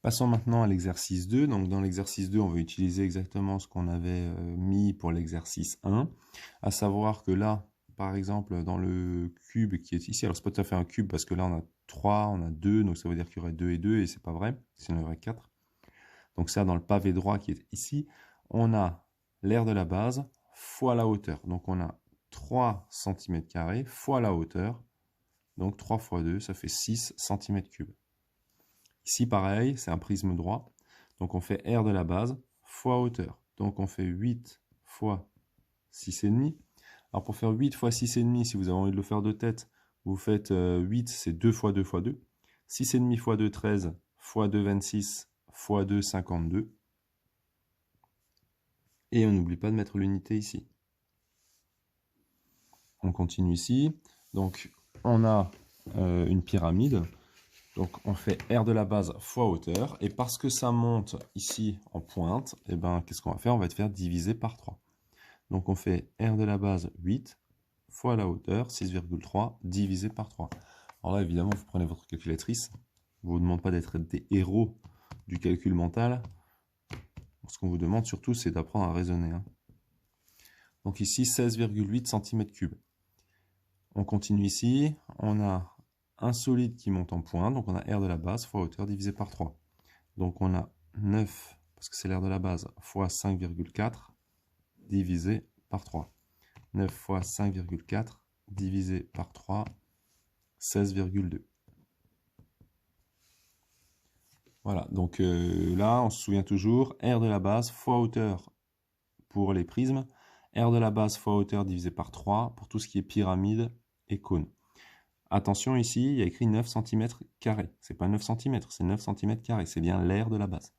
Passons maintenant à l'exercice 2. Donc dans l'exercice 2, on va utiliser exactement ce qu'on avait mis pour l'exercice 1, à savoir que là, par exemple, dans le cube qui est ici, alors c'est pas tout à fait un cube parce que là on a 3, on a 2, donc ça veut dire qu'il y aurait 2 et 2 et c'est pas vrai, sinon il y aurait 4. Donc ça, dans le pavé droit qui est ici, on a l'aire de la base fois la hauteur. Donc on a 3 cm² fois la hauteur, donc 3 fois 2, ça fait 6 cm3. Ici, pareil, c'est un prisme droit. Donc on fait R de la base fois hauteur. Donc on fait 8 fois 6,5. Alors pour faire 8 fois 6,5, si vous avez envie de le faire de tête, vous faites 8, c'est 2 fois 2 fois 2. 6,5 fois 2, 13, fois 2, 26, fois 2, 52. Et on n'oublie pas de mettre l'unité ici. On continue ici. Donc on a une pyramide. Donc on fait R de la base fois hauteur, et parce que ça monte ici en pointe, et ben, qu'est-ce qu'on va faire? On va te faire diviser par 3. Donc on fait R de la base 8 fois la hauteur, 6,3, divisé par 3. Alors là, évidemment, vous prenez votre calculatrice. On ne vous demande pas d'être des héros du calcul mental. Ce qu'on vous demande surtout, c'est d'apprendre à raisonner. Donc ici, 16,8 cm3. On continue ici, on a un solide qui monte en pointe, donc on a R de la base fois hauteur divisé par 3. Donc on a 9, parce que c'est l'aire de la base, fois 5,4 divisé par 3. 9 fois 5,4 divisé par 3, 16,2. Voilà, donc là, on se souvient toujours, R de la base fois hauteur pour les prismes, R de la base fois hauteur divisé par 3 pour tout ce qui est pyramide et cône. Attention ici, il y a écrit 9 cm². C'est pas 9 cm, c'est 9 cm². C'est bien l'aire de la base.